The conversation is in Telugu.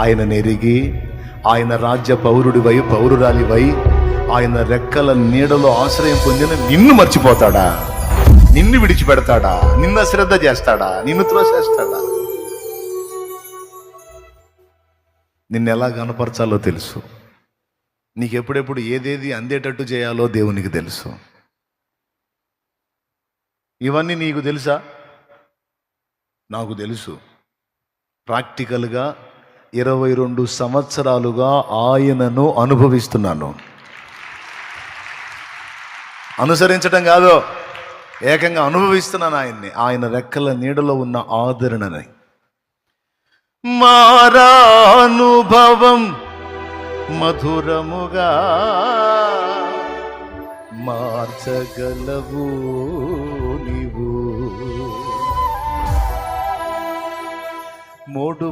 ఆయన నెరిగి ఆయన రాజ్య పౌరురాలివై ఆయన రెక్కల నీడలో ఆశ్రయం పొందిన నిన్ను మర్చిపోతాడా? నిన్ను విడిచిపెడతాడా? నిన్ను అశ్రద్ధ చేస్తాడా? నిన్ను త్రోసేస్తాడా? నిన్ను ఎలా కనపరచాలో తెలుసు. నీకు ఎప్పుడెప్పుడు ఏదేది అందేటట్టు చేయాలో దేవునికి తెలుసు. ఇవన్నీ నీకు తెలుసా? నాకు తెలుసు. ప్రాక్టికల్గా 22 సంవత్సరాలుగా ఆయనను అనుభవిస్తున్నాను. అనుసరించటం కాదు, ఏకంగా అనుభవిస్తున్నాను ఆయన్ని. ఆయన రెక్కల నీడలో ఉన్న ఆదరణని. మారానుభవం మధురముగా మార్చగలవు నీవు. మోడు